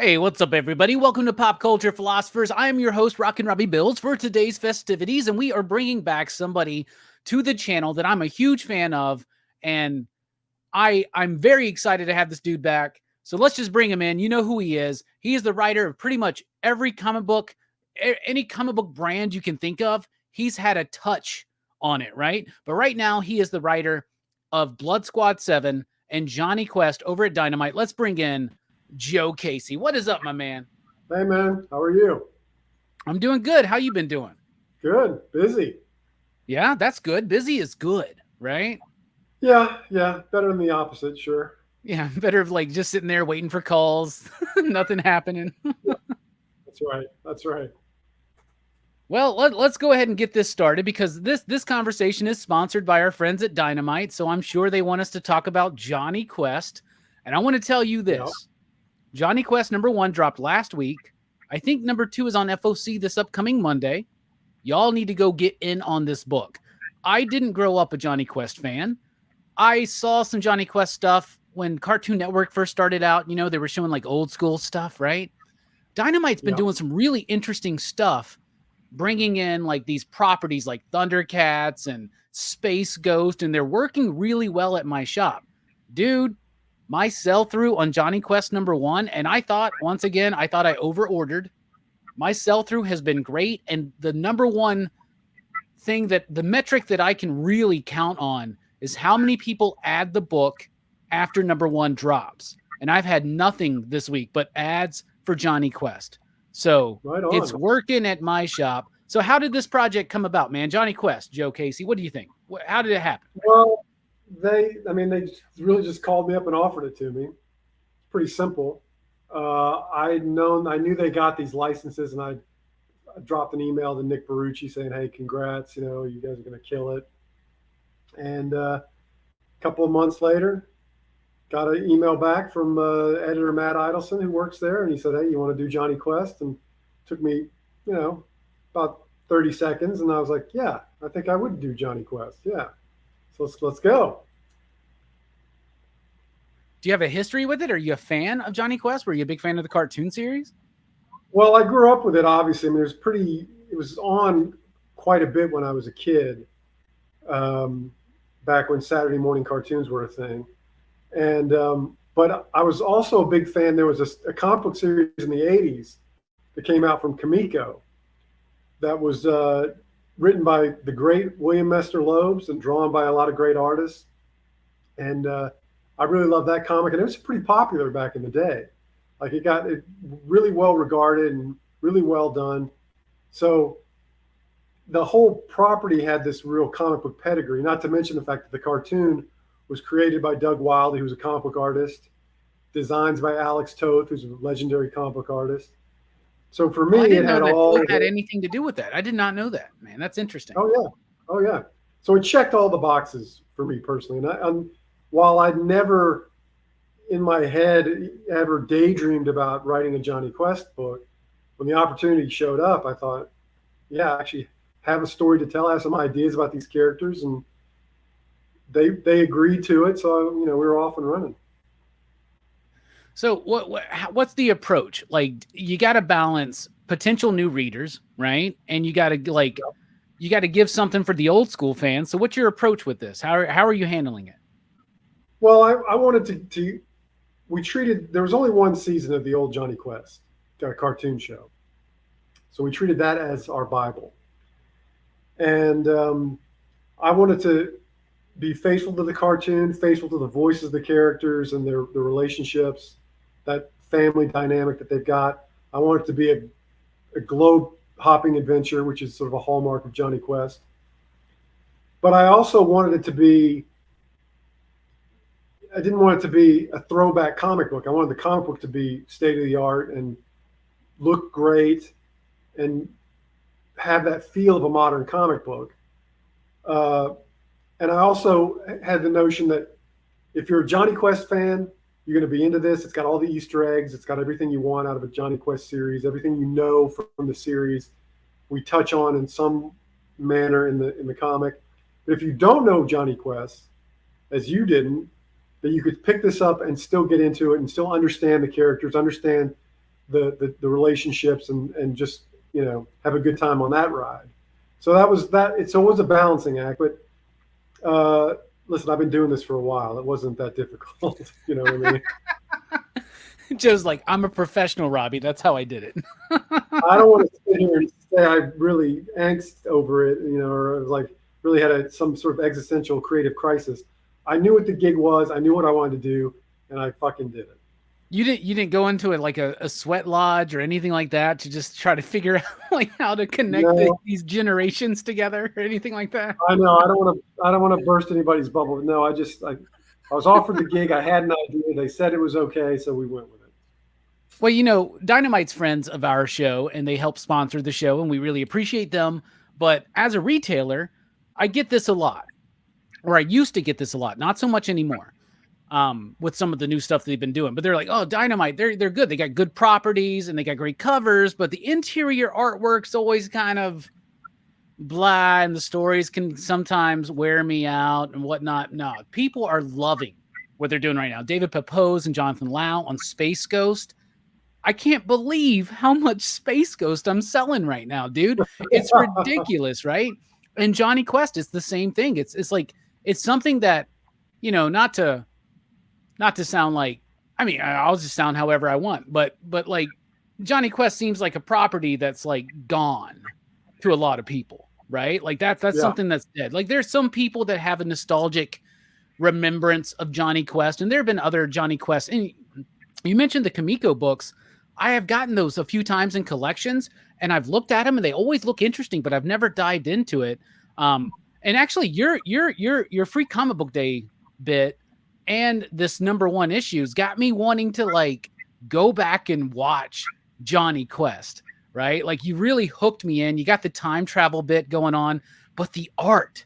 Hey, what's up, everybody? Welcome to Pop Culture Philosophers. I am your host, Rockin Robbie Billups, for today's festivities, and we are bringing back somebody to the channel that I'm a huge fan of, and I'm very excited to have this dude back. So let's just bring him in. You know who he is. He is the writer of pretty much every comic book, any comic book brand you can think of. He's had a touch on it, right? But right now, he is the writer of Blood Squad 7 and Johnny Quest over at Dynamite. Let's bring in Joe Casey. What is up, my man? Hey, man. How are you? I'm doing good. How you been doing? Good. Busy. Yeah, that's good. Busy is good, right? Yeah. Better than the opposite, sure. Yeah, better like just sitting there waiting for calls, nothing happening. That's right. Well, let's go ahead and get this started because this conversation is sponsored by our friends at Dynamite, so I'm sure they want us to talk about Johnny Quest. And I want to tell you this. Yep. Johnny Quest #1 dropped last week. I think #2 is on FOC this upcoming Monday. Y'all need to go get in on this book. I didn't grow up a Johnny Quest fan. I saw some Johnny Quest stuff when Cartoon Network first started out. You know, they were showing like old school stuff, right? Dynamite's been doing some really interesting stuff, bringing in like these properties like Thundercats and Space Ghost, and they're working really well at my shop. Dude, my sell-through on Johnny Quest #1, and I thought I over-ordered. My sell-through has been great, and the #1 thing the metric that I can really count on is how many people add the book after #1 drops. And I've had nothing this week but ads for Johnny Quest. So it's working at my shop. So how did this project come about, man? Johnny Quest, Joe Casey, what do you think? How did it happen? Well, they really just called me up and offered it to me. It's pretty simple. I knew they got these licenses, and I dropped an email to Nick Barucci saying, "Hey, congrats! You know, you guys are going to kill it." And a couple of months later, got an email back from editor Matt Idelson, who works there, and he said, "Hey, you want to do Johnny Quest?" And it took me, about 30 seconds, and I was like, "Yeah, I think I would do Johnny Quest. Yeah, so let's go." Do you have a history with it? Are you a fan of Johnny Quest? Were you a big fan of the cartoon series? Well, I grew up with it, obviously. I mean, it was on quite a bit when I was a kid, back when Saturday morning cartoons were a thing. And but I was also a big fan. There was a comic book series in the 80s that came out from Comico that was written by the great William Mester Loebs and drawn by a lot of great artists. And I really loved that comic, and it was pretty popular back in the day. Like it got really well regarded and really well done. So the whole property had this real comic book pedigree, not to mention the fact that the cartoon was created by Doug Wildey, who's a comic book artist, designs by Alex Toth, who's a legendary comic book artist. So for me, it had all had anything to do with that. I did not know that, man. That's interesting. Oh yeah. So it checked all the boxes for me personally. And while I'd never in my head ever daydreamed about writing a Johnny Quest book, when the opportunity showed up, I thought, yeah, I actually have a story to tell. I have some ideas about these characters, and they agreed to it. So, we were off and running. So what's the approach? Like, you got to balance potential new readers, right? And you got to give something for the old school fans. So what's your approach with this? How are you handling it? Well, I wanted there was only one season of the old Johnny Quest, a cartoon show. So we treated that as our Bible. And I wanted to be faithful to the cartoon, faithful to the voices of the characters and their relationships, that family dynamic that they've got. I want it to be a globe-hopping adventure, which is sort of a hallmark of Johnny Quest. But I also wanted it to be, I didn't want it to be a throwback comic book. I wanted the comic book to be state-of-the-art and look great and have that feel of a modern comic book. And I also had the notion that if you're a Johnny Quest fan, you're going to be into this. It's got all the Easter eggs. It's got everything you want out of a Johnny Quest series, everything you know from the series. We touch on in some manner in the comic. But if you don't know Johnny Quest, as you didn't, that you could pick this up and still get into it and still understand the characters, understand the relationships and just, you know, have a good time on that ride. So that was that. It's always a balancing act, but listen, I've been doing this for a while. It wasn't that difficult. You know what I mean? Joe's like, I'm a professional, Robbie. That's how I did it. I don't want to sit here and say I really angst over it, you know, or like really had some sort of existential creative crisis. I knew what the gig was. I knew what I wanted to do, and I fucking did it. You didn't go into it like a sweat lodge or anything like that to just try to figure out like how to connect these generations together or anything like that. I know I don't want to burst anybody's bubble. No, I was offered the gig. I had an idea. They said it was okay, so we went with it. Well, you know, Dynamite's friends of our show, and they help sponsor the show, and we really appreciate them. But as a retailer, I get this a lot, or I used to get this a lot, not so much anymore. With some of the new stuff they've been doing, but they're like, oh, Dynamite, they're good. They got good properties and they got great covers, but the interior artwork's always kind of blah, and the stories can sometimes wear me out and whatnot. No, people are loving what they're doing right now. David Pepose and Jonathan Lau on Space Ghost. I can't believe how much Space Ghost I'm selling right now, dude. It's ridiculous, right? And Johnny Quest is the same thing. It's like, it's something that, you know, not to sound like, I mean, I'll just sound however I want, but like Johnny Quest seems like a property that's like gone to a lot of people, right? Like that's something that's dead. Like there's some people that have a nostalgic remembrance of Johnny Quest, and there have been other Johnny Quest. And you mentioned the Kamiko books. I have gotten those a few times in collections, and I've looked at them, and they always look interesting, but I've never dived into it. And actually, your free comic book day bit and this #1 issues got me wanting to like go back and watch Johnny Quest, right? Like you really hooked me in. You got the time travel bit going on, but the art,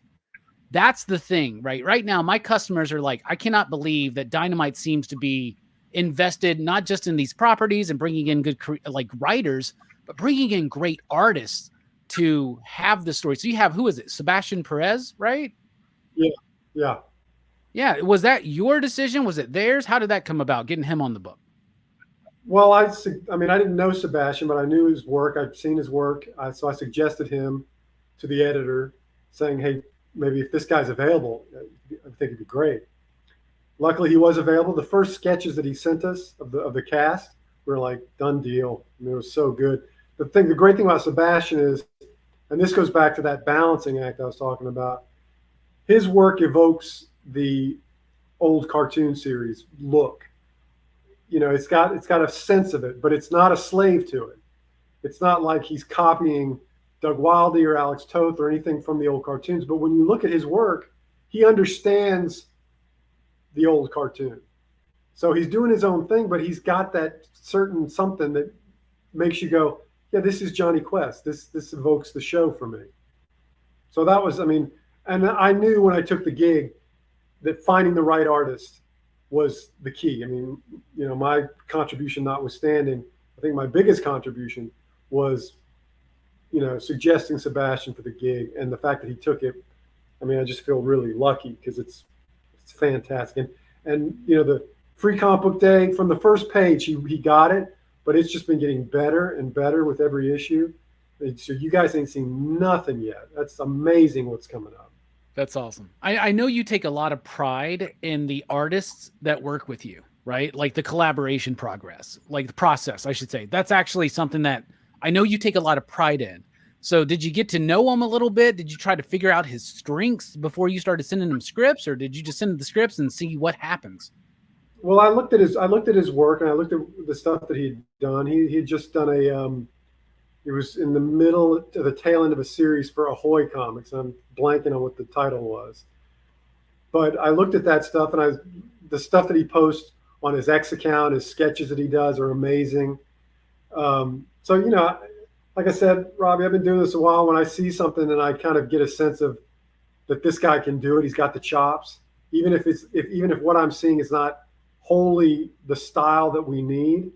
that's the thing, right? Right now, my customers are like, I cannot believe that Dynamite seems to be invested not just in these properties and bringing in good like writers, but bringing in great artists to have the story. So you have, who is it? Sebastian Perez, right? Yeah. Was that your decision? Was it theirs? How did that come about, getting him on the book? Well, I mean, I didn't know Sebastian, but I knew his work. I'd seen his work. So I suggested him to the editor saying, hey, maybe if this guy's available, I think it'd be great. Luckily, he was available. The first sketches that he sent us of the cast were like, done deal. I mean, it was so good. The great thing about Sebastian is, and this goes back to that balancing act I was talking about, his work evokes the old cartoon series look. You know, it's got a sense of it, but it's not a slave to it. It's not like he's copying Doug Wildey or Alex Toth or anything from the old cartoons. But when you look at his work, he understands the old cartoon. So he's doing his own thing, but he's got that certain something that makes you go, yeah, this is Johnny Quest. This evokes the show for me. So that was, I mean, and I knew when I took the gig that finding the right artist was the key. I mean, you know, my contribution notwithstanding, I think my biggest contribution was, you know, suggesting Sebastian for the gig, and the fact that he took it. I mean, I just feel really lucky because it's fantastic. And you know, the free comic book day, from the first page, he got it, but it's just been getting better and better with every issue. So you guys ain't seen nothing yet. That's amazing what's coming up. That's awesome. I know you take a lot of pride in the artists that work with you, right? Like the collaboration progress, like the process, I should say. That's actually something that I know you take a lot of pride in. So did you get to know him a little bit? Did you try to figure out his strengths before you started sending him scripts, or did you just send him the scripts and see what happens? Well, I looked at his work, and I looked at the stuff that he'd done. He had just done it was in the middle to the tail end of a series for Ahoy Comics. I'm blanking on what the title was, but I looked at that stuff, and the stuff that he posts on his X account, his sketches that he does are amazing. So, you know, like I said, Robbie, I've been doing this a while. When I see something and I kind of get a sense of that this guy can do it, he's got the chops, even if what I'm seeing is not wholly the style that we need,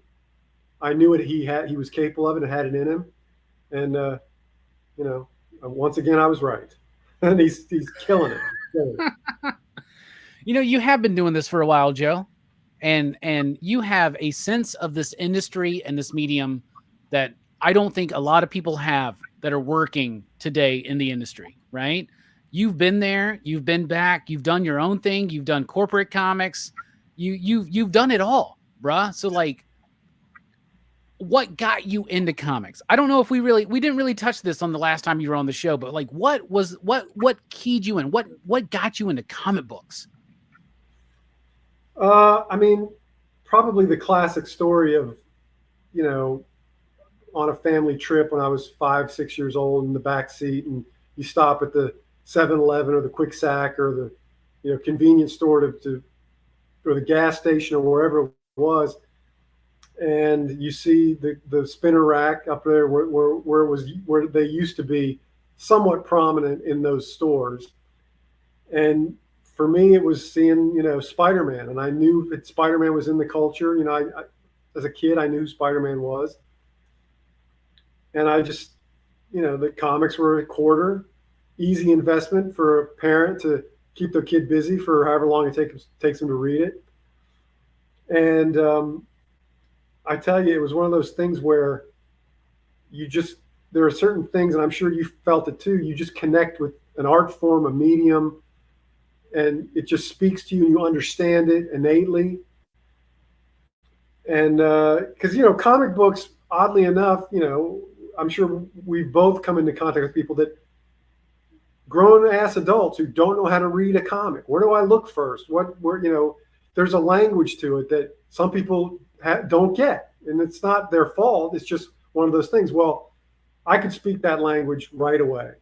I knew it. He was capable of it and had it in him. And, you know, once again, I was right. And he's killing it. You know, you have been doing this for a while, Joe. and you have a sense of this industry and this medium that I don't think a lot of people have that are working today in the industry, right? You've been there, you've been back, you've done your own thing, you've done corporate comics, you've done it all, bruh. So like, what got you into comics? I don't know if we didn't really touch this on the last time you were on the show, but like, what keyed you in? What got you into comic books? I mean, probably the classic story of, you know, on a family trip when I was 5, 6 years old in the back seat, and you stop at the 7-Eleven or the Quick Sack or the, you know, convenience store to or the gas station or wherever it was, and you see the spinner rack up there where they used to be somewhat prominent in those stores. And for me, it was seeing, you know, Spider-Man, and I knew that Spider-Man was in the culture. You know, I as a kid, I knew who Spider-Man was, and I just, you know, the comics were a quarter, easy investment for a parent to keep their kid busy for however long it takes them to read it. And I tell you, it was one of those things where there are certain things, and I'm sure you felt it too, you just connect with an art form, a medium, and it just speaks to you and you understand it innately. And because, you know, comic books, oddly enough, you know, I'm sure we've both come into contact with people that grown-ass adults who don't know how to read a comic. Where do I look first? Where, you know, there's a language to it that some people don't get, and it's not their fault. It's just one of those things. Well, I could speak that language right away.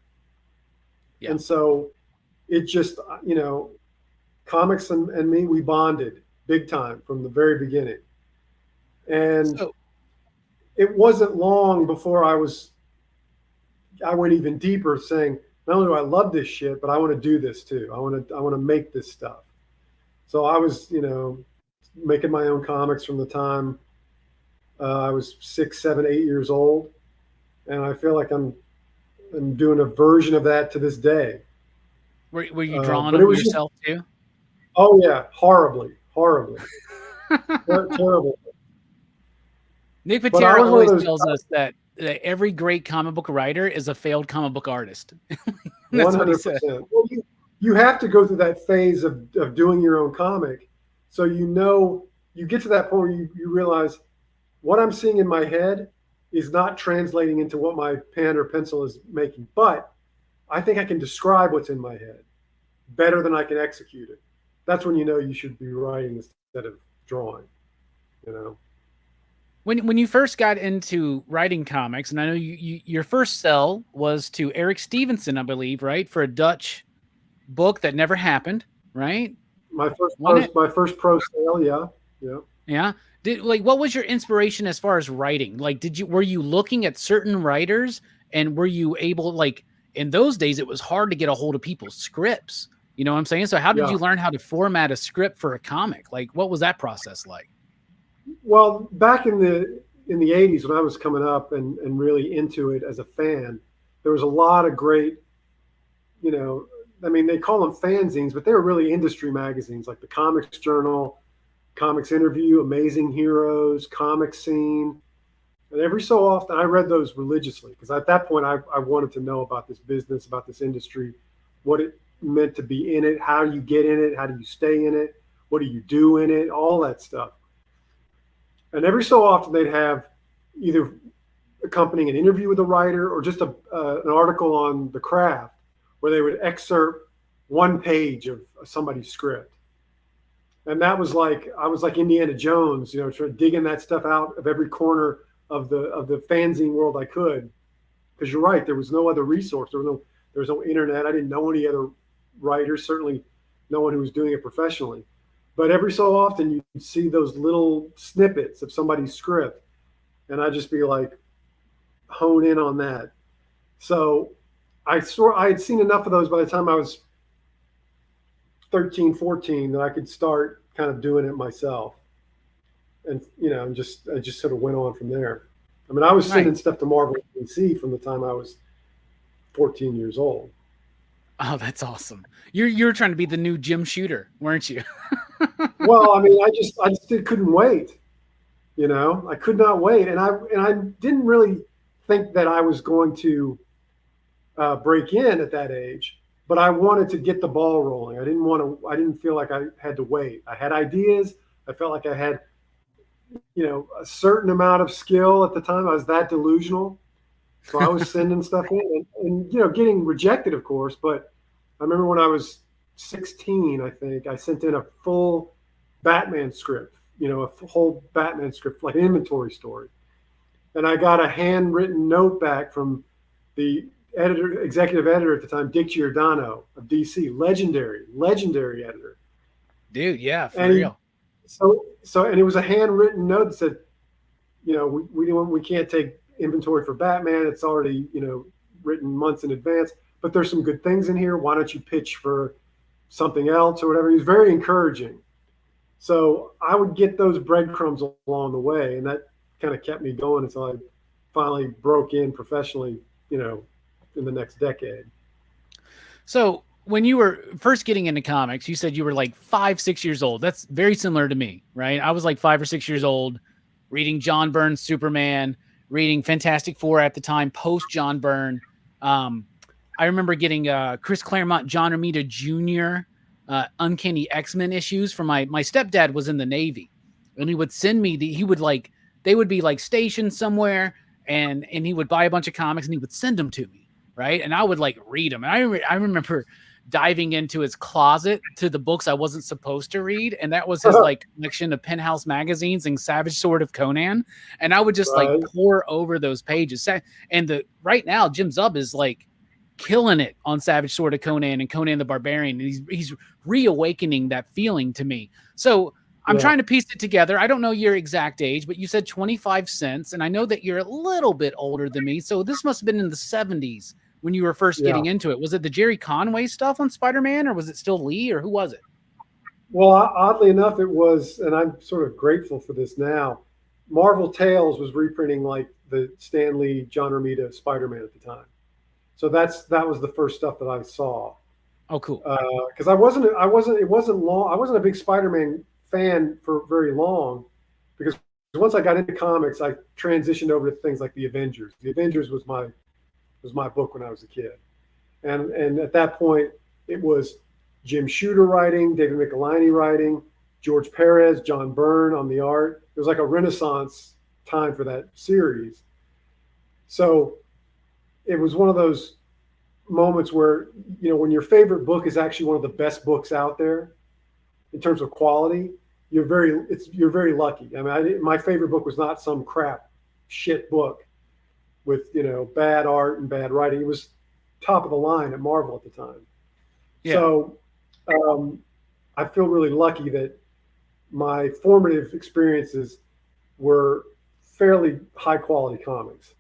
Yeah. And so it just, you know, comics and me, we bonded big time from the very beginning. And it wasn't long before I went even deeper, saying, not only do I love this shit, but I want to do this too. I want to make this stuff. So I was, you know, making my own comics from the time I was 6, 7, 8 years old, and I feel like I'm doing a version of that to this day. Were you drawing them yourself too? Oh yeah, horribly. Terrible. Nick Patera always tells us that every great comic book writer is a failed comic book artist. That's 100%. What he said. Well, you have to go through that phase of doing your own comic, so you know, you get to that point where you realize what I'm seeing in my head is not translating into what my pen or pencil is making, but I think I can describe what's in my head better than I can execute it. That's when you know you should be writing instead of drawing, you know. When you first got into writing comics, and I know your first sell was to Eric Stevenson, I believe, right, for a Dutch book that never happened, right? My first pro sale, yeah. What was your inspiration as far as writing? Like, were you looking at certain writers, and were you able, like, in those days it was hard to get a hold of people's scripts, you know what I'm saying? So how did you learn how to format a script for a comic? Like, what was that process like? Well, back in the 80s when I was coming up and really into it as a fan, there was a lot of great, you know, I mean, they call them fanzines, but they were really industry magazines like the Comics Journal, Comics Interview, Amazing Heroes, Comic Scene. And every so often I read those religiously, because at that point I wanted to know about this business, about this industry, what it meant to be in it, how you get in it, how do you stay in it, what do you do in it, all that stuff. And every so often they'd have either accompanying an interview with a writer or just an article on the craft where they would excerpt one page of somebody's script. And that was like, I was like Indiana Jones, you know, trying to dig in that stuff out of every corner of the fanzine world I could. Because you're right, there was no other resource. There was no internet. I didn't know any other writers, certainly no one who was doing it professionally. But every so often you'd see those little snippets of somebody's script, and I'd just be like, hone in on that. So I had seen enough of those by the time I was 13, 14 that I could start kind of doing it myself. And, you know, I just sort of went on from there. I mean, I was sending stuff to Marvel and DC from the time I was 14 years old. Oh, that's awesome. You're trying to be the new Jim Shooter, weren't you? Well, I mean, couldn't wait. You know, I could not wait, and I didn't really think that I was going to break in at that age, but I wanted to get the ball rolling. I didn't feel like I had to wait. I had ideas. I felt like I had, you know, a certain amount of skill at the time. I was that delusional. So I was sending stuff in and, you know, getting rejected, of course. But I remember when I was 16, I think, I sent in a full Batman script, you know, a whole Batman script, like an inventory story. And I got a handwritten note back from the executive editor at the time, Dick Giordano of DC, legendary editor. Dude, yeah, for real. And it was a handwritten note that said, you know, we can't take inventory for Batman. It's already, you know, written months in advance, but there's some good things in here. Why don't you pitch for something else or whatever? He was very encouraging. So I would get those breadcrumbs along the way, and that kind of kept me going until I finally broke in professionally, you know, in the next decade. So when you were first getting into comics, you said you were like 5, 6 years old. That's very similar to me, right? I was like 5 or 6 years old, reading John Byrne's Superman, reading Fantastic Four at the time, post John Byrne. I remember getting Chris Claremont, John Romita Jr., Uncanny X-Men issues from my stepdad was in the Navy, and he would send me they would be like stationed somewhere, and he would buy a bunch of comics and he would send them to me, right? And I would like read them. And I remember diving into his closet to the books I wasn't supposed to read, and that was his like collection of Penthouse magazines and Savage Sword of Conan, and I would just like pour over those pages. And right now Jim Zub is like killing it on Savage Sword of Conan and Conan the Barbarian, and he's reawakening that feeling to me. So I'm trying to piece it together. I don't know your exact age, but you said 25 cents, and I know that you're a little bit older than me, so this must have been in the 70s when you were first getting into it. Was it the Jerry Conway stuff on Spider-Man, or was it still Lee, or who was it? Well, oddly enough, it was, and I'm sort of grateful for this now, Marvel Tales was reprinting like the Stan Lee, John Romita Spider-Man at the time. So that was the first stuff that I saw. Oh, cool. Because it wasn't long. I wasn't a big Spider-Man fan for very long, because once I got into comics, I transitioned over to things like the Avengers. The Avengers was my book when I was a kid, and at that point it was Jim Shooter writing, David Michelinie writing, George Perez, John Byrne on the art. It was like a renaissance time for that series. So it was one of those moments where, you know, when your favorite book is actually one of the best books out there in terms of quality, you're very lucky. I mean, my favorite book was not some crap shit book with, you know, bad art and bad writing. It was top of the line at Marvel at the time. Yeah. So I feel really lucky that my formative experiences were fairly high quality comics.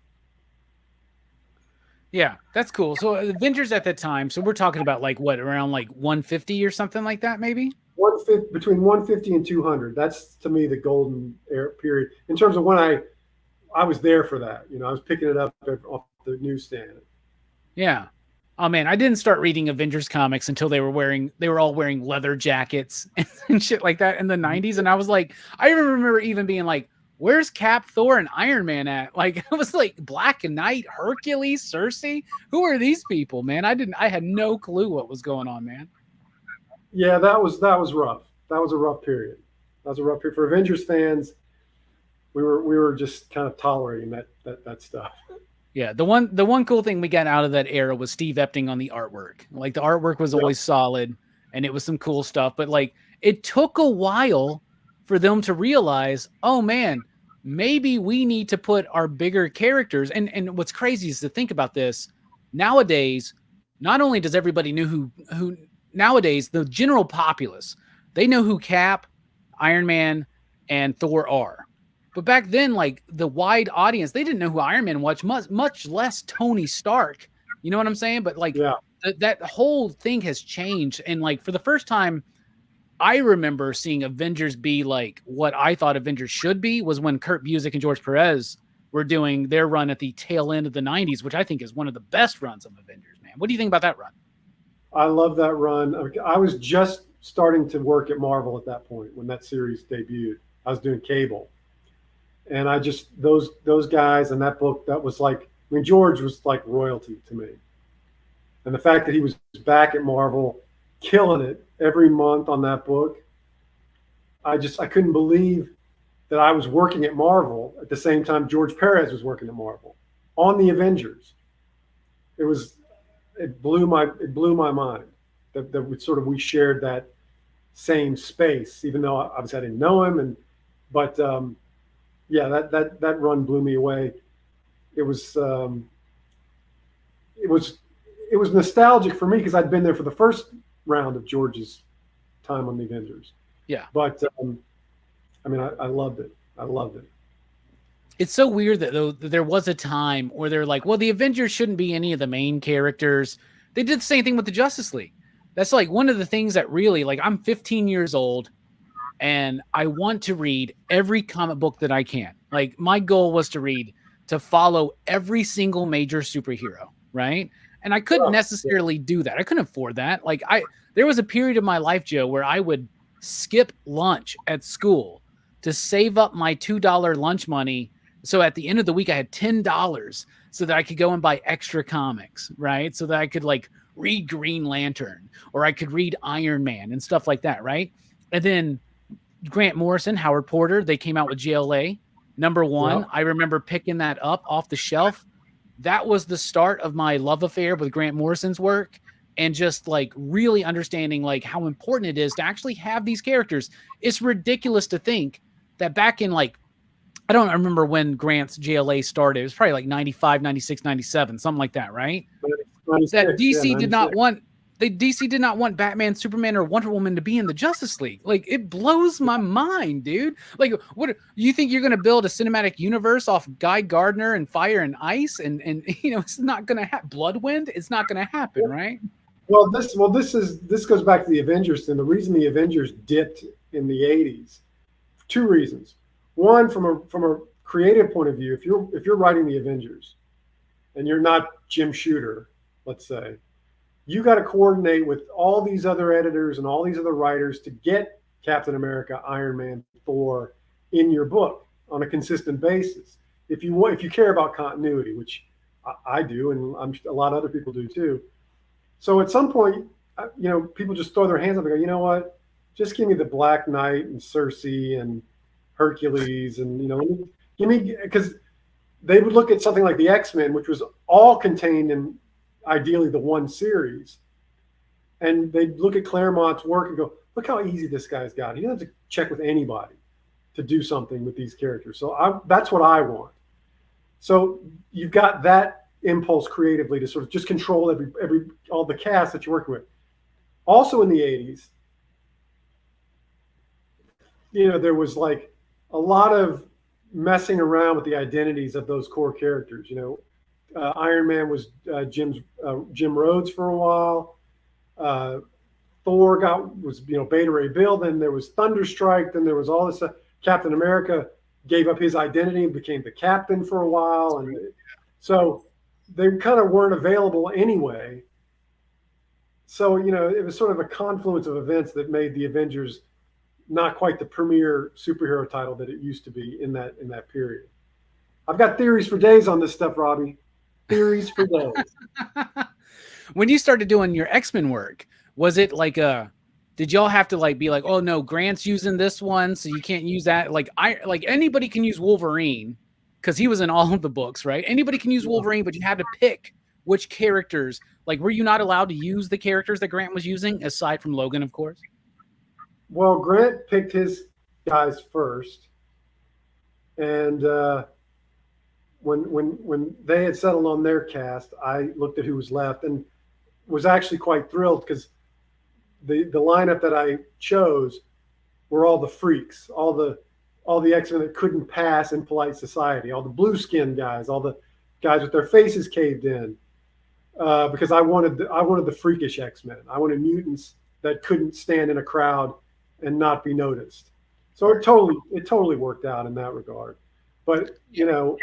Yeah, that's cool. So Avengers at that time, so we're talking about like what, around like 150 or something like that, maybe? Between 150 and 200. That's to me the golden era period in terms of when I was there for that. You know, I was picking it up off the newsstand. Yeah. Oh man, I didn't start reading Avengers comics until they were all wearing leather jackets and shit like that in the 90s. And I was like, I remember even being like, where's Cap, Thor, and Iron Man at? Like, it was like Black Knight, Hercules, Cersei. Who are these people, man? I had no clue what was going on, man. Yeah, that was rough. That was a rough period. That was a rough period for Avengers fans. We were just kind of tolerating that stuff. Yeah, the one cool thing we got out of that era was Steve Epting on the artwork. Like, the artwork was always solid, and it was some cool stuff. But like, it took a while for them to realize, oh man, maybe we need to put our bigger characters. And what's crazy is to think about this. Nowadays, not only does everybody know who nowadays, the general populace, they know who Cap, Iron Man, and Thor are. But back then, like, the wide audience, they didn't know who Iron Man was, much less Tony Stark. You know what I'm saying? But like, that whole thing has changed. And like, for the first time, I remember seeing Avengers be like what I thought Avengers should be, was when Kurt Busiek and George Perez were doing their run at the tail end of the 90s, which I think is one of the best runs of Avengers, man. What do you think about that run? I love that run. I was just starting to work at Marvel at that point when that series debuted. I was doing cable, and I just those guys and that book, that was like, I mean, George was like royalty to me, and the fact that he was back at Marvel, killing it every month on that book, I couldn't believe that I was working at Marvel at the same time George Perez was working at Marvel on the Avengers. It blew my mind that we shared that same space, even though obviously I didn't know him, but yeah, that run blew me away. It was nostalgic for me because I'd been there for the first round of George's time on the Avengers. Yeah, but I mean, I loved it. I loved it. It's so weird that though there was a time where they're like, well, the Avengers shouldn't be any of the main characters. They did the same thing with the Justice League. That's like one of the things that really, like, I'm 15 years old and I want to read every comic book that I can. Like, my goal was to follow every single major superhero, right? And I couldn't necessarily do that. I couldn't afford that. Like, there was a period of my life, Joe, where I would skip lunch at school to save up my $2 lunch money. So at the end of the week, I had $10 so that I could go and buy extra comics, right? So that I could like read Green Lantern or I could read Iron Man and stuff like that, right? And then Grant Morrison, Howard Porter, they came out with JLA #1. Yep. I remember picking that up off the shelf. That was the start of my love affair with Grant Morrison's work and just like really understanding like how important it is to actually have these characters. It's ridiculous to think that back in like, I don't remember when Grant's JLA started. It was probably like 95, 96, 97, something like that, right? 96, that DC did not want, DC did not want Batman, Superman, or Wonder Woman to be in the Justice League. Like, it blows my mind, dude. Like, what you think you're going to build a cinematic universe off Guy Gardner and Fire and Ice, and you know, it's not going to happen. Bloodwind, it's not going to happen, right? Well, this goes back to the Avengers thing. The reason the Avengers dipped in the 80s, two reasons. One, from a creative point of view, if you're writing the Avengers and you're not Jim Shooter, let's say, you got to coordinate with all these other editors and all these other writers to get Captain America, Iron Man, Thor in your book on a consistent basis. If you care about continuity, which I do, and a lot of other people do too. So at some point, you know, people just throw their hands up and go, you know what? Just give me the Black Knight and Cersei and Hercules, and you know, give me, because they would look at something like the X-Men, which was all contained in ideally the one series, and they'd look at Claremont's work and go, look how easy this guy's got. He doesn't have to check with anybody to do something with these characters. So that's what I want. So you've got that impulse creatively to sort of just control all the cast that you're working with. Also in the 80s, you know, there was like a lot of messing around with the identities of those core characters. You know, Iron Man was Jim Rhodes for a while. Thor was Beta Ray Bill. Then there was Thunderstrike. Then there was all this stuff. Captain America gave up his identity and became the captain for a while, and so they kind of weren't available anyway. So you know, it was sort of a confluence of events that made the Avengers not quite the premier superhero title that it used to be in that period. I've got theories for days on this stuff, Robbie. Theories for days. When you started doing your X-Men work, was it like did y'all have to like be like, oh no, Grant's using this one, so you can't use that? Like anybody can use Wolverine because he was in all of the books, right? Anybody can use Wolverine, but you had to pick which characters. Like, were you not allowed to use the characters that Grant was using, aside from Logan, of course? Well, Grant picked his guys first, and when they had settled on their cast, I looked at who was left and was actually quite thrilled because the lineup that I chose were all the freaks, all the X-Men that couldn't pass in polite society, all the blue skin guys, all the guys with their faces caved in, because I wanted the freakish X-Men. I wanted mutants that couldn't stand in a crowd and not be noticed. So it totally worked out in that regard. But you know,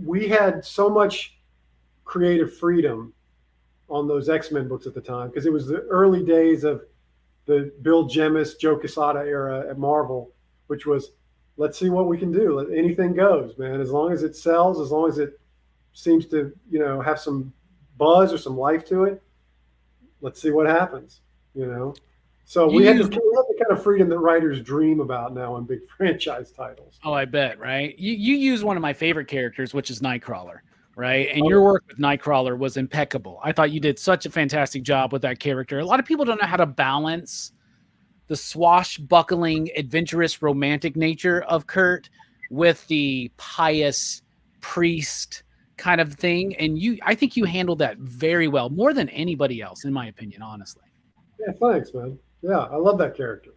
we had so much creative freedom on those X-Men books at the time because it was the early days of the Bill Jemas, Joe Quesada era at Marvel, which was, let's see what we can do. Anything goes, man. As long as it sells, as long as it seems to, have some buzz or some life to it, let's see what happens, So we had the kind of freedom that writers dream about now on big franchise titles. Oh, I bet, right? You use one of my favorite characters, which is Nightcrawler, right? And your work with Nightcrawler was impeccable. I thought you did such a fantastic job with that character. A lot of people don't know how to balance the swashbuckling, adventurous, romantic nature of Kurt with the pious priest kind of thing. And I think you handled that very well, more than anybody else, in my opinion, honestly. Yeah, thanks, man. Yeah, I love that character.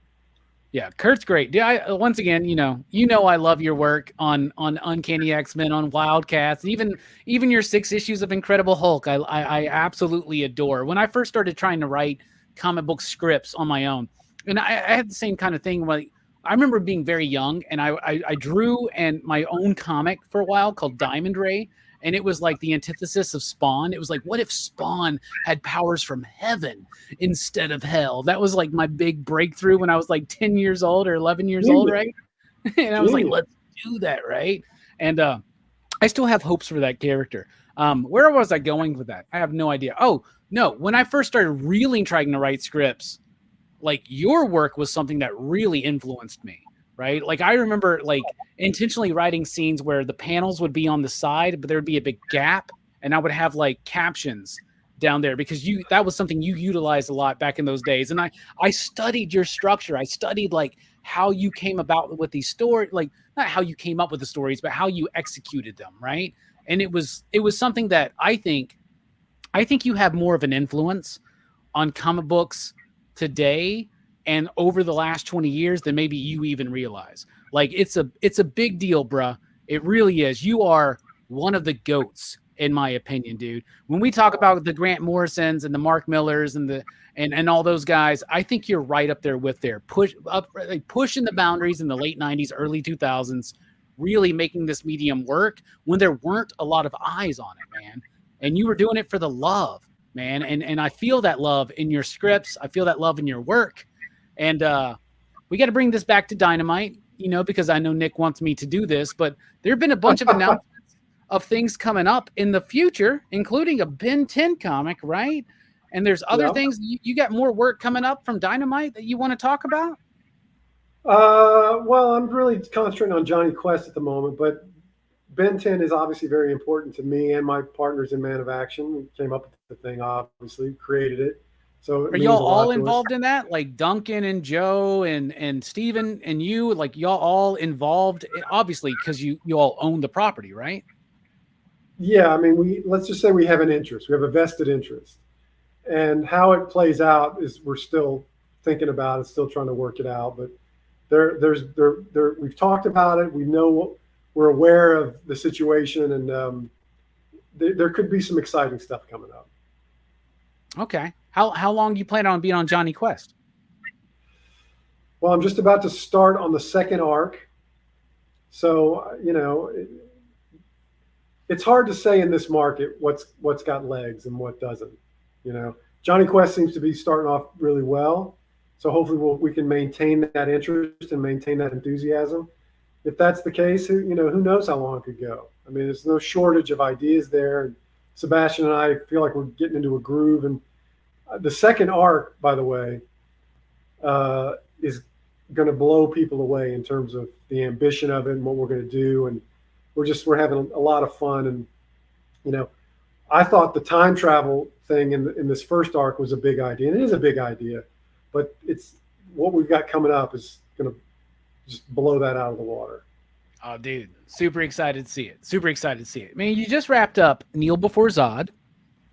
Yeah, Kurt's great. Once again, I love your work on Uncanny X-Men, on Wildcats, even your 6 issues of Incredible Hulk. I absolutely adore. When I first started trying to write comic book scripts on my own, and I had the same kind of thing. Like, I remember being very young, and I drew my own comic for a while called Diamond Ray. And it was like the antithesis of Spawn. It was like, what if Spawn had powers from heaven instead of hell? That was like my big breakthrough when I was like 10 years old or 11 years old, right? And I was like, let's do that, right? And I still have hopes for that character. Where was I going with that? I have no idea. Oh, no. When I first started really trying to write scripts, like, your work was something that really influenced me. Right? Like, I remember like intentionally writing scenes where the panels would be on the side, but there would be a big gap, and I would have like captions down there because that was something you utilized a lot back in those days. And I studied your structure. I studied like how you came about with these stories, like not how you came up with the stories, but how you executed them. Right. And it was something that I think you have more of an influence on comic books today and over the last 20 years than maybe you even realize. Like, it's a big deal, bruh. It really is. You are one of the GOATs, in my opinion, dude. When we talk about the Grant Morrisons and the Mark Millers and all those guys, I think you're right up there with pushing the boundaries in the late 90s, early 2000s, really making this medium work when there weren't a lot of eyes on it, man. And you were doing it for the love, man. And I feel that love in your scripts. I feel that love in your work. And we got to bring this back to Dynamite, because I know Nick wants me to do this, but there have been a bunch of announcements of things coming up in the future, including a Ben 10 comic, right? And there's other things. You got more work coming up from Dynamite that you want to talk about? Well, I'm really concentrating on Johnny Quest at the moment, but Ben 10 is obviously very important to me and my partners in Man of Action. We came up with the thing, obviously, created it. So are y'all all involved in that? Like Duncan and Joe and Steven and you, like y'all all involved, obviously, because you all own the property, right? Yeah, I mean, let's just say we have an interest. We have a vested interest. And how it plays out is we're still thinking about it, still trying to work it out. But we've talked about it. We know, we're aware of the situation, and there could be some exciting stuff coming up. Okay. How long do you plan on being on Johnny Quest? Well, I'm just about to start on the second arc. So, it's hard to say in this market what's got legs and what doesn't. Johnny Quest seems to be starting off really well. So hopefully we can maintain that interest and maintain that enthusiasm. If that's the case, who knows how long it could go. I mean, there's no shortage of ideas there. And Sebastian and I feel like we're getting into a groove. And the second arc, by the way, is going to blow people away in terms of the ambition of it and what we're going to do. And we're having a lot of fun. And, I thought the time travel thing in this first arc was a big idea. And it is a big idea, but it's what we've got coming up is going to just blow that out of the water. Oh, dude, super excited to see it. Super excited to see it. I mean, you just wrapped up Kneel Before Zod.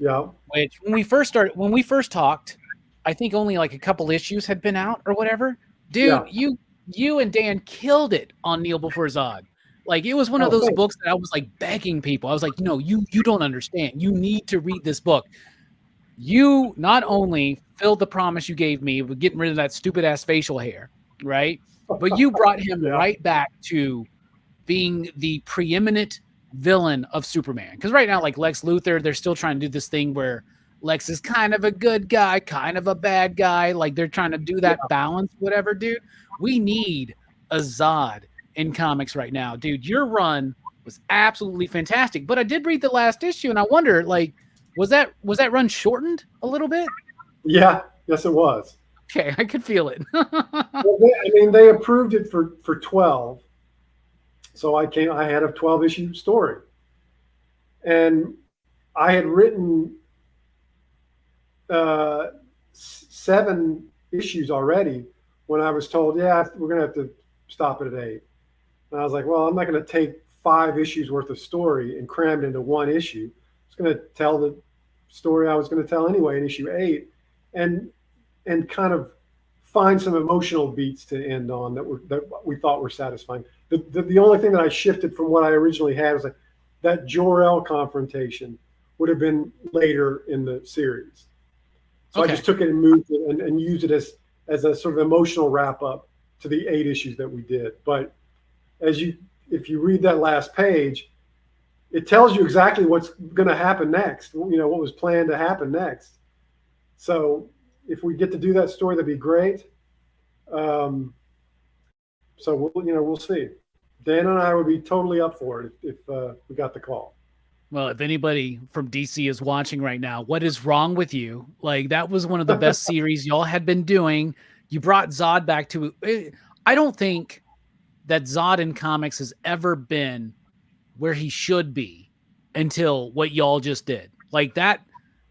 Yeah. Which when we first talked, I think only like a couple issues had been out or whatever. Dude, yeah. You and Dan killed it on Kneel Before Zod. Like, it was one of those books that I was like begging people. I was like, no, you don't understand. You need to read this book. You not only filled the promise you gave me with getting rid of that stupid ass facial hair, right? But you brought him right back to being the preeminent villain of Superman. Because right now, like Lex Luthor, they're still trying to do this thing where Lex is kind of a good guy, kind of a bad guy. Like they're trying to do that balance, whatever, dude. We need a Zod in comics right now, dude. Your run was absolutely fantastic. But I did read the last issue, and I wonder, like, was that run shortened a little bit? Yeah, yes, it was. Okay, I could feel it. They approved it for 12, so I had a 12-issue story, and I had written 7 issues already when I was told, yeah, we're going to have to stop it at 8. And I was like, well, I'm not going to take 5 issues worth of story and cram it into 1 issue. I was going to tell the story I was going to tell anyway in issue 8, and kind of find some emotional beats to end on that we thought were satisfying. The only thing that I shifted from what I originally had was like that Jor-El confrontation would have been later in the series. So okay. I just took it and moved it and used it as a sort of emotional wrap up to the 8 issues that we did. But if you read that last page, it tells you exactly what's going to happen next. You know, what was planned to happen next. So if we get to do that story, that'd be great. So we'll see. Dan and I would be totally up for it if we got the call. Well, if anybody from DC is watching right now, what is wrong with you? Like, that was one of the best series y'all had been doing. You brought Zod back to it. I don't think that Zod in comics has ever been where he should be until what y'all just did. Like that,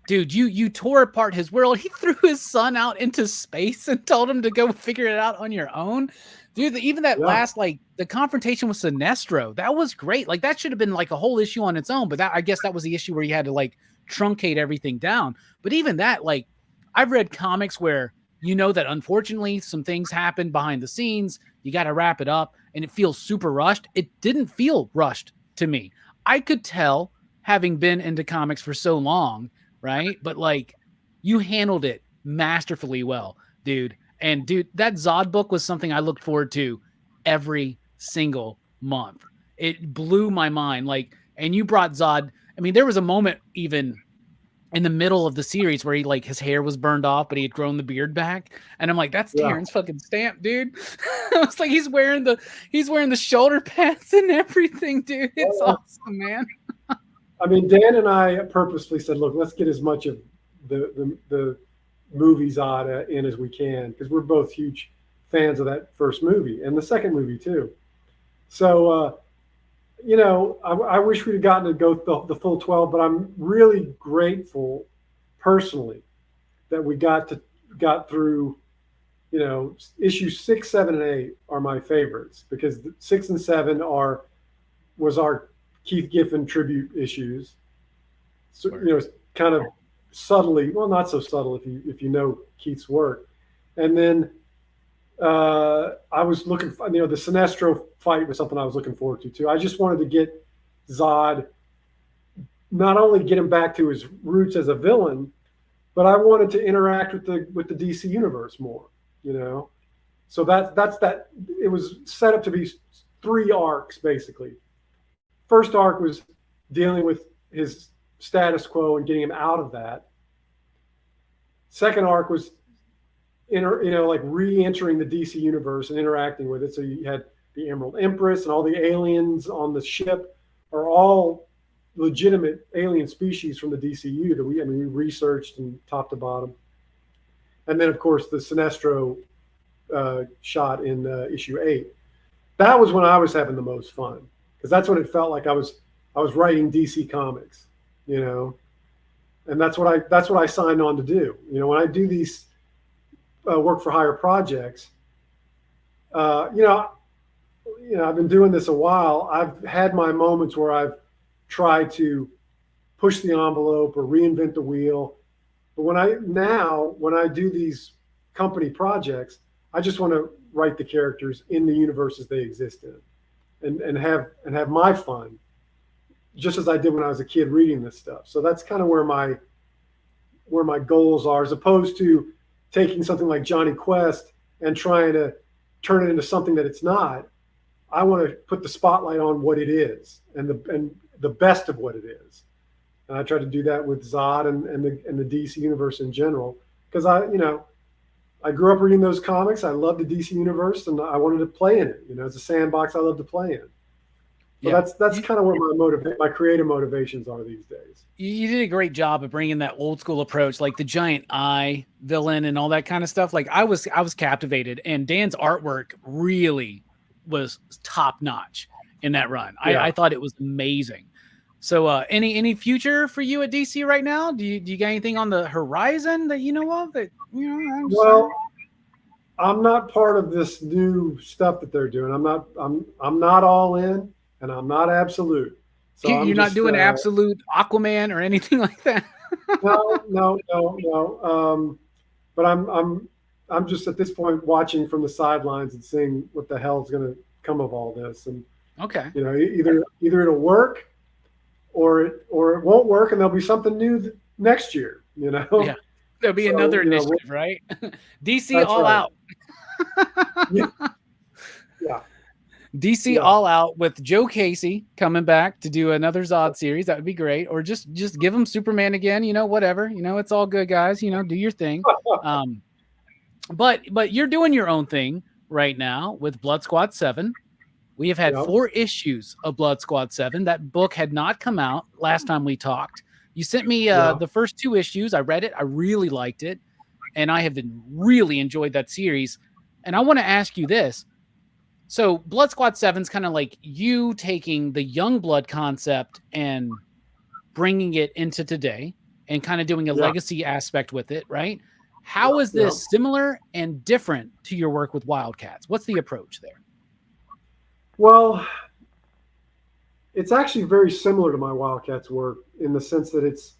dude, you tore apart his world. He threw his son out into space and told him to go figure it out on your own. Dude, even that last, like, the confrontation with Sinestro, that was great. Like, that should have been, like, a whole issue on its own. But I guess that was the issue where you had to, like, truncate everything down. But even that, like, I've read comics where you know that, unfortunately, some things happen behind the scenes. You got to wrap it up, and it feels super rushed. It didn't feel rushed to me. I could tell, having been into comics for so long, right? But, like, you handled it masterfully well, dude. And dude, that Zod book was something I looked forward to every single month. It blew my mind. Like, and you brought Zod. I mean, there was a moment even in the middle of the series where he, like, his hair was burned off, but he had grown the beard back. And I'm like, that's Terrence fucking Stamp, dude. It's like he's wearing the shoulder pads and everything, dude. It's awesome, man. I mean, Dan and I purposely said, look, let's get as much of the movie Zod in as we can, because we're both huge fans of that first movie and the second movie too. So I wish we'd have gotten to go the full 12, but I'm really grateful personally that we got through, issues 6, 7, and 8 are my favorites, because 6 and 7 was our Keith Giffen tribute issues. So, kind of subtly, well, not so subtle if you know Keith's work. And then I was looking for, the Sinestro fight was something I was looking forward to too. I just wanted to get Zod, not only get him back to his roots as a villain, but I wanted to interact with the DC universe more, So that's that. It was set up to be 3 arcs basically. First arc was dealing with his status quo and getting him out of that. Second arc was re-entering the DC universe and interacting with it. So you had the Emerald Empress and all the aliens on the ship are all legitimate alien species from the DCU that we researched and top to bottom. And then of course the Sinestro shot in issue 8. That was when I was having the most fun, because that's when it felt like I was writing DC comics, and that's what I signed on to do. When I do these work for hire projects, I've been doing this a while. I've had my moments where I've tried to push the envelope or reinvent the wheel. But when I do these company projects, I just want to write the characters in the universes they exist in, and have my fun, just as I did when I was a kid reading this stuff. So that's kind of where my goals are, as opposed to taking something like Johnny Quest and trying to turn it into something that it's not. I want to put the spotlight on what it is and the best of what it is. and I try to do that with Zod and the DC universe in general, because I grew up reading those comics. I love the DC universe, and I wanted to play in it. It's a sandbox I love to play in. So that's kind of where my creative motivations are these days. You did a great job of bringing that old school approach, like the giant eye villain and all that kind of stuff. Like I was captivated, and Dan's artwork really was top notch in that run. Yeah. I thought it was amazing. So any future for you at DC right now? Do you got anything on the horizon that you know of that I'm not part of this new stuff that they're doing. I'm not all in, and I'm not absolute. So you're not doing absolute Aquaman or anything like that. No. But I'm just at this point watching from the sidelines and seeing what the hell's going to come of all this. And okay, either it'll work, or it won't work, and there'll be something new next year. Yeah, there'll be another initiative, right? DC all out. Yeah. DC all out with Joe Casey coming back to do another Zod series. That would be great. Or just give him Superman again. Whatever. It's all good, guys. Do your thing. But you're doing your own thing right now with Blood Squad 7. We have had 4 issues of Blood Squad 7. That book had not come out last time we talked. You sent me the first 2 issues. I read it. I really liked it. And I have really enjoyed that series. And I want to ask you this. So Blood Squad 7 is kind of like you taking the Youngblood concept and bringing it into today and kind of doing a legacy aspect with it, right? How is this similar and different to your work with Wildcats? What's the approach there? Well, it's actually very similar to my Wildcats work in the sense that it's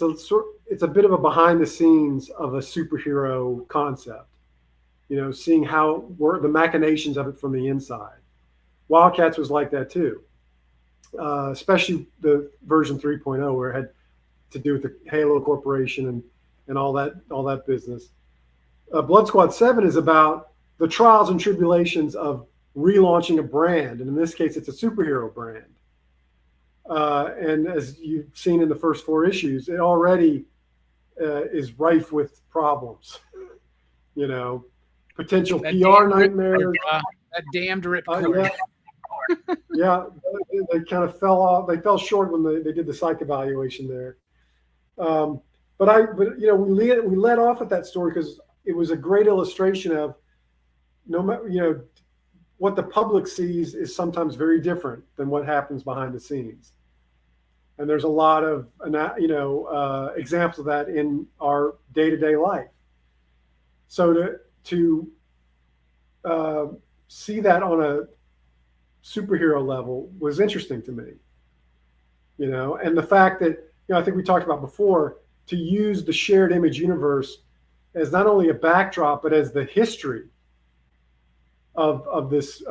a bit of a behind the scenes of a superhero concept. Seeing how the machinations of it from the inside. Wildcats was like that too, especially the version 3.0, where it had to do with the Halo Corporation and all that business. Blood Squad 7 is about the trials and tribulations of relaunching a brand, and in this case, it's a superhero brand. And as you've seen in the first 4 issues, it already is rife with problems. Potential PR nightmares. That damned ripcord. Yeah, they kind of fell off. They fell short when they did the psych evaluation there. But we let off at that story because it was a great illustration of no matter what the public sees is sometimes very different than what happens behind the scenes. And there's a lot of examples of that in our day-to-day life. So to see that on a superhero level was interesting to me, and the fact that, I think we talked about before, to use the shared image universe as not only a backdrop, but as the history of this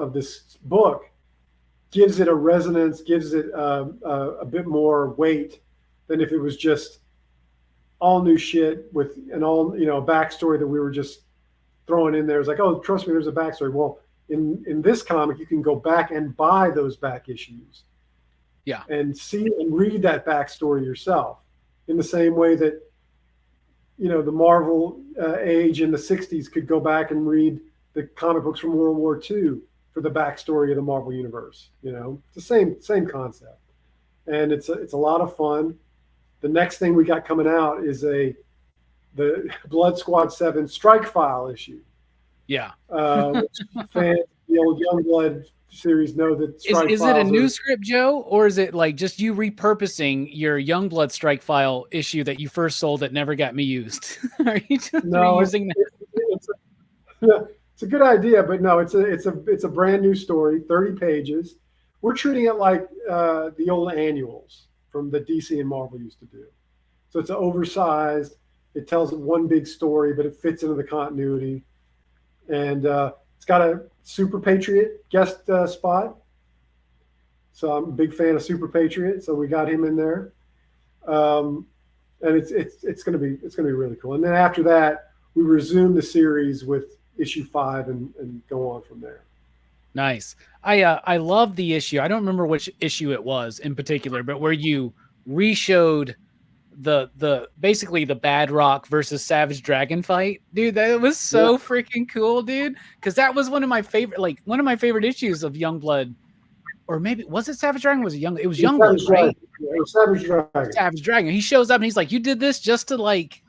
book gives it a resonance, gives it a bit more weight than if it was just all new shit with an all, a backstory that we were just throwing in there. It's like, oh, trust me, there's a backstory. Well, in this comic, you can go back and buy those back issues. Yeah. And see and read that backstory yourself in the same way that, the Marvel age in the 60s could go back and read the comic books from World War II for the backstory of the Marvel universe. It's the same concept. And it's a lot of fun. The next thing we got coming out is the Blood Squad 7 Strike File issue. Yeah. Which fans of the old Youngblood series know that Strike Is it a new script, Joe, or is it like just you repurposing your Youngblood Strike File issue that you first sold that never got me used? Are you just reusing that? It's a good idea, but no, it's a brand new story, 30 pages. We're treating it like the old annuals from the DC and Marvel used to do. So it's oversized. It tells one big story, but it fits into the continuity. And it's got a Super Patriot guest spot. So I'm a big fan of Super Patriot. So we got him in there. And it's going to be really cool. And then after that, we resume the series with issue 5 and go on from there. Nice. I love the issue. I don't remember which issue it was in particular, but where you reshowed the basically the Bad Rock versus Savage Dragon fight, dude. That was so freaking cool, dude. Because that was one of my favorite issues of Youngblood, or maybe was it Savage Dragon? Was it Young? It was Youngblood, right? Yeah, it was Savage Dragon. Savage Dragon. He shows up and he's like, "You did this just to like."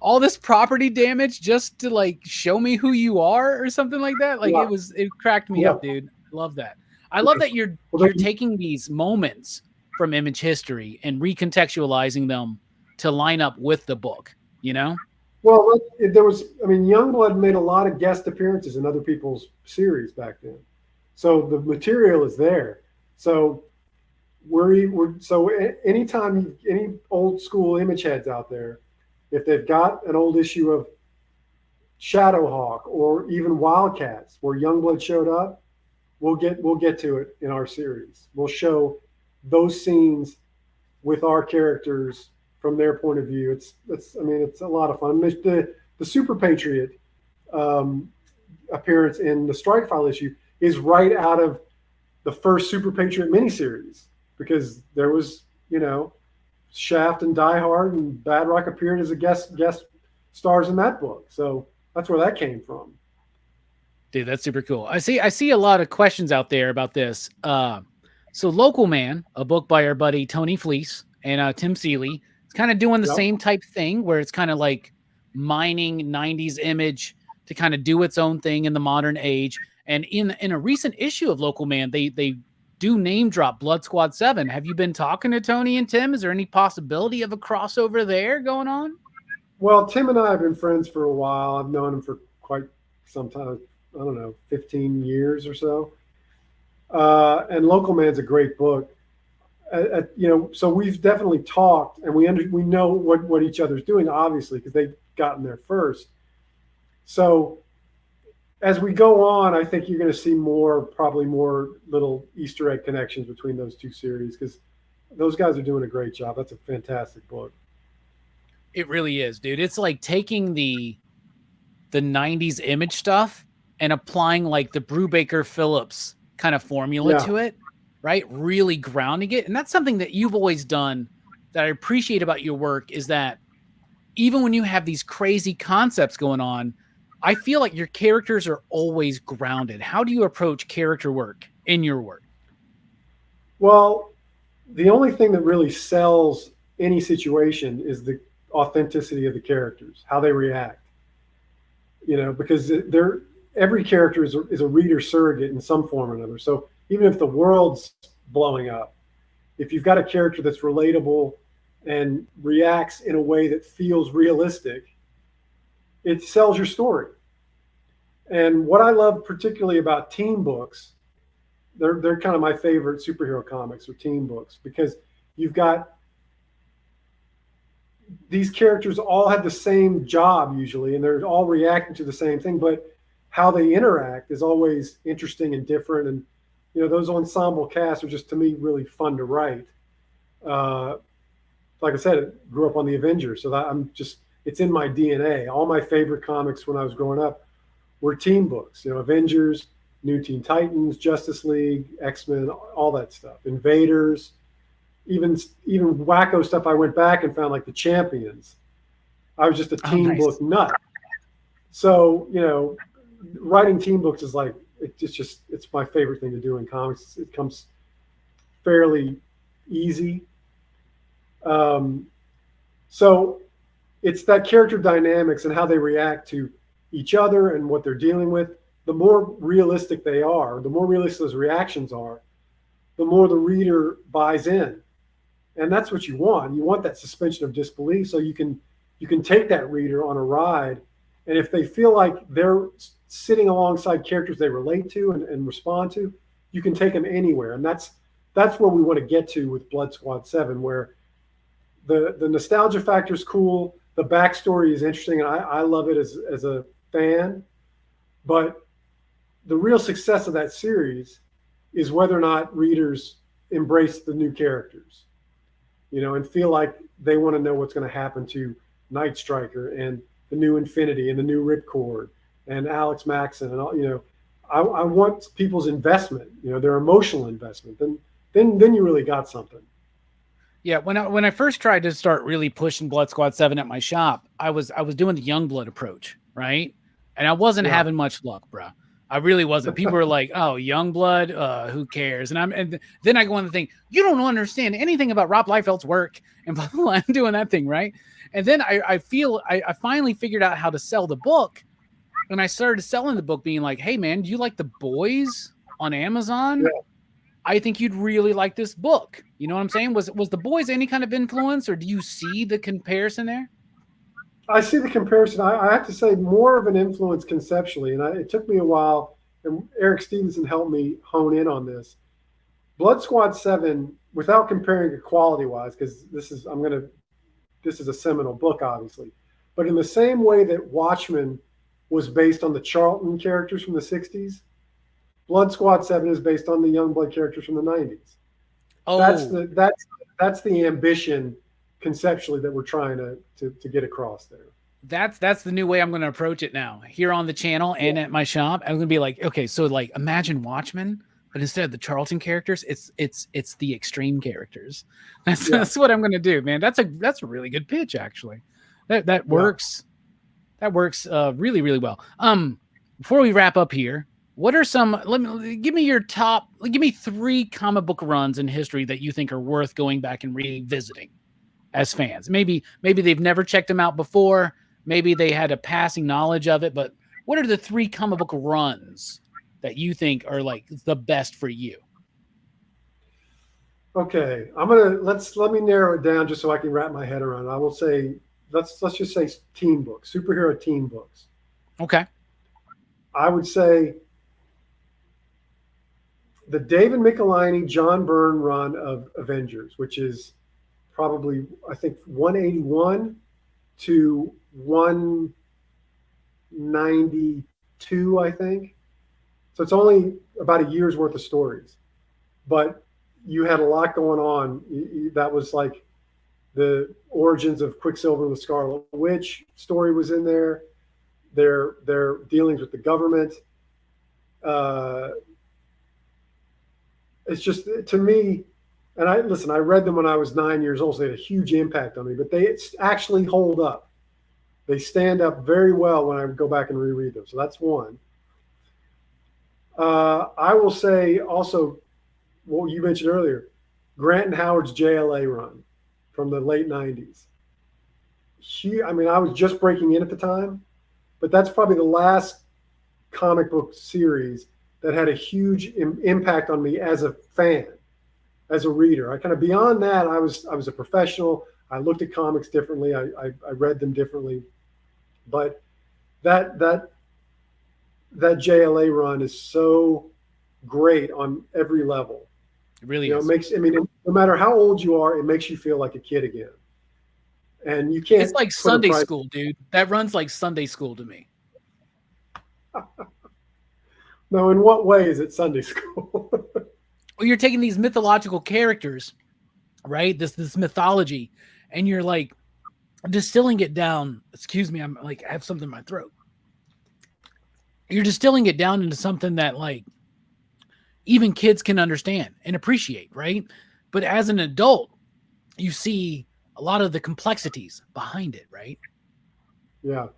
All this property damage just to like show me who you are or something like that. Like it cracked me up, dude. Love that. I love that you're taking these moments from Image history and recontextualizing them to line up with the book, you know? Well, there was, I mean, Youngblood made a lot of guest appearances in other people's series back then. So the material is there. So anytime any old school Image heads out there, if they've got an old issue of Shadowhawk or even Wildcats where Youngblood showed up, we'll get to it in our series. We'll show those scenes with our characters from their point of view. It's a lot of fun. The Super Patriot appearance in the Strike File issue is right out of the first Super Patriot miniseries, because there was, Shaft and Die Hard and Bad Rock appeared as a guest stars in that book. So that's where that came from. Dude, that's super cool. I see a lot of questions out there about this. So Local Man, a book by our buddy Tony Fleece and Tim Seeley, it's kind of doing the same type thing where it's kind of like mining 90s Image to kind of do its own thing in the modern age. And in a recent issue of Local Man, they do name drop Blood Squad 7. Have you been talking to Tony and Tim? Is there any possibility of a crossover there going on? Well, Tim and I have been friends for a while. I've known him for quite some time. I don't know, 15 years or so. And Local Man's a great book. So we've definitely talked, and we know what each other's doing, obviously, because they've gotten there first. So as we go on, I think you're going to see probably more little Easter egg connections between those two series, because those guys are doing a great job. That's a fantastic book. It really is, dude. It's like taking the 90s Image stuff and applying like the Brubaker Phillips kind of formula to it, right? Really grounding it. And that's something that you've always done that I appreciate about your work, is that even when you have these crazy concepts going on, I feel like your characters are always grounded. How do you approach character work in your work? Well, the only thing that really sells any situation is the authenticity of the characters, how they react. Because every character is a reader surrogate in some form or another. So even if the world's blowing up, if you've got a character that's relatable and reacts in a way that feels realistic, it sells your story. And what I love particularly about team books, they're kind of my favorite superhero comics, or team books, because you've got these characters all have the same job usually, and they're all reacting to the same thing, but how they interact is always interesting and different. And those ensemble casts are just, to me, really fun to write. Like I said, I grew up on the Avengers, so it's in my DNA. All my favorite comics when I was growing up were team books. Avengers, New Teen Titans, Justice League, X-Men, all that stuff. Invaders, even wacko stuff. I went back and found like the Champions. I was just a team book nut. So writing team books is like, it's my favorite thing to do in comics. It comes fairly easy. So it's that character dynamics and how they react to each other and what they're dealing with. The more realistic they are, the more realistic those reactions are, the more the reader buys in. And that's what you want. You want that suspension of disbelief, so you can take that reader on a ride. And if they feel like they're sitting alongside characters they relate to and respond to, you can take them anywhere. And that's where we want to get to with Blood Squad 7, where the nostalgia factor is cool. The backstory is interesting, and I love it as a fan. But the real success of that series is whether or not readers embrace the new characters, and feel like they want to know what's going to happen to Night Striker and the new Infinity and the new Ripcord and Alex Maxon and all. I want people's investment, their emotional investment. Then you really got something. Yeah, when I first tried to start really pushing Blood Squad 7 at my shop, I was doing the Youngblood approach, right? And I wasn't Yeah. having much luck, bro. I really wasn't. People were like, "Oh, Youngblood, who cares?" And then I go on the thing, "You don't understand anything about Rob Liefeld's work," and blah, blah, blah. I'm doing that thing, right? And then I finally figured out how to sell the book, and I started selling the book, being like, "Hey, man, do you like The Boys on Amazon? Yeah. I think you'd really like this book." You know what I'm saying? Was The Boys any kind of influence, or do you see the comparison there? I see the comparison. I have to say more of an influence conceptually, and it took me a while. And Eric Stevenson helped me hone in on this. Blood Squad 7, without comparing it quality-wise, because this is a seminal book, obviously, but in the same way that Watchmen was based on the Charlton characters from the 60s, Blood Squad 7 is based on the Youngblood characters from the 90s. Oh, That's the ambition conceptually that we're trying to get across there. that's the new way I'm going to approach it now here on the channel and at my shop. I'm going to be like, okay, so like imagine Watchmen, but instead of the Charlton characters, it's the extreme characters. That's what I'm going to do, man. That's a really good pitch, actually. That works. That works really, really well. Before we wrap up here, what are some? Give me 3 comic book runs in history that you think are worth going back and revisiting as fans. Maybe they've never checked them out before. Maybe they had a passing knowledge of it. But what are the 3 comic book runs that you think are like the best for you? Okay, let me narrow it down just so I can wrap my head around it. I will say let's just say teen books, superhero teen books. Okay. I would say the David Michelinie, John Byrne run of Avengers, which is probably, I think, 181 to 192, I think. So it's only about a year's worth of stories. But you had a lot going on. That was like the origins of Quicksilver and the Scarlet Witch story was in there. Their dealings with the government. It's just, to me, and I read them when I was 9 years old, so they had a huge impact on me, but they actually hold up. They stand up very well when I go back and reread them. So that's one. I will say also, what you mentioned earlier, Grant and Howard's JLA run from the late 90s. I mean, I was just breaking in at the time, but that's probably the last comic book series that had a huge impact on me as a fan, as a reader. I kind of, beyond that, I was a professional. I looked at comics differently. I read them differently. But that JLA run is so great on every level. It really is. No matter how old you are, it makes you feel like a kid again. And you can't. It's like Sunday school, dude. That runs like Sunday school to me. No, in what way is it Sunday school? Well, you're taking these mythological characters, right? This mythology, and you're like distilling it down. Excuse me, I'm like, I have something in my throat. You're distilling it down into something that like even kids can understand and appreciate, right? But as an adult, you see a lot of the complexities behind it, right? Yeah.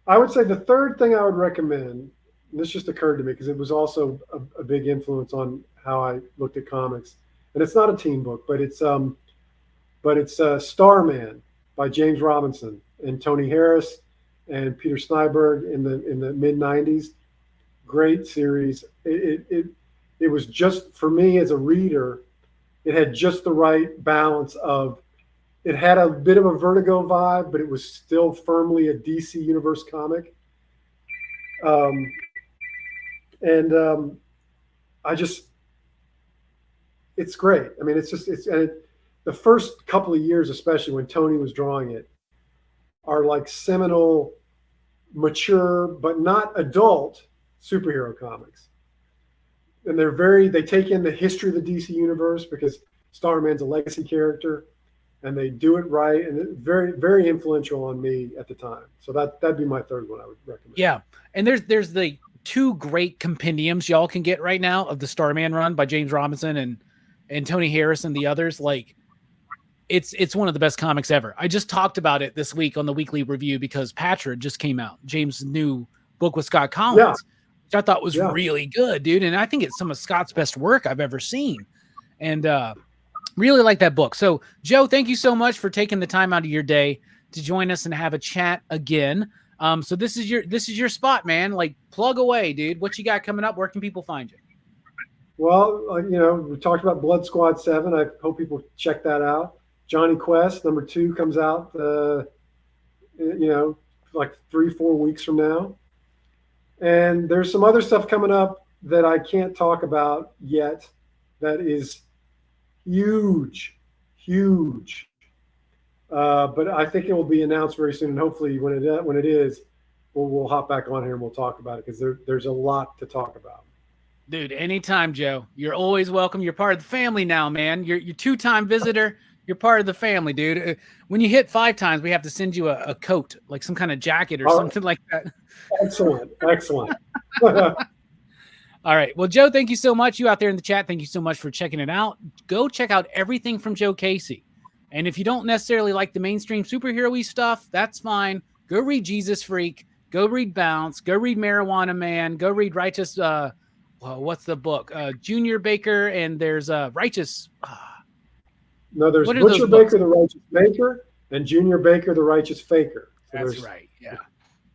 I would say the third thing I would recommend, and this just occurred to me because it was also a big influence on how I looked at comics, and it's not a teen book, but it's Starman by James Robinson and Tony Harris and Peter Snyberg in the mid 90s. Great series. It was just, for me as a reader, it had just the right balance of, it had a bit of a Vertigo vibe, but it was still firmly a DC Universe comic. It's great. I mean, the first couple of years, especially when Tony was drawing it, are like seminal, mature, but not adult superhero comics. And they take in the history of the DC Universe because Starman's a legacy character, and they do it right, and it's very, very influential on me at the time. So that'd be my third one I would recommend. Yeah, and there's the 2 great compendiums y'all can get right now of the Starman run by James Robinson and Tony Harris and the others. Like, it's one of the best comics ever. I just talked about it this week on the weekly review because Patra just came out. James' new book with Scott Collins, which I thought was really good, dude. And I think it's some of Scott's best work I've ever seen. And really like that book. So, Joe, thank you so much for taking the time out of your day to join us and have a chat again. So this is your spot, man. Like, plug away, dude. What you got coming up? Where can people find you? Well, you know, we talked about Blood Squad 7. I hope people check that out. Johnny Quest #2 comes out, you know, like 3-4 weeks from now. And there's some other stuff coming up that I can't talk about yet that is huge. But I think it will be announced very soon. And hopefully when it is, we'll hop back on here and we'll talk about it because there's a lot to talk about. Dude, anytime, Joe. You're always welcome. You're part of the family now, man. You're 2-time visitor. You're part of the family, dude. When you hit 5 times, we have to send you a coat, like some kind of jacket or something like that. Excellent. All right. Well, Joe, thank you so much. You out there in the chat, thank you so much for checking it out. Go check out everything from Joe Casey. And if you don't necessarily like the mainstream superhero-y stuff, that's fine. Go read Jesus Freak. Go read Bounce. Go read Marijuana Man. Go read Righteous... what's the book? Junior Baker, and there's Righteous. No, there's Butcher Baker, the Righteous Maker, and Junior Baker, the Righteous Faker. So that's right. Yeah,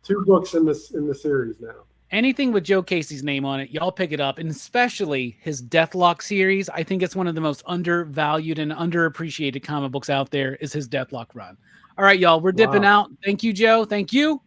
2 books in the series now. Anything with Joe Casey's name on it, y'all pick it up, and especially his DEATHLOK series. I think it's one of the most undervalued and underappreciated comic books out there. Is his DEATHLOK run? All right, y'all, we're dipping out. Thank you, Joe. Thank you.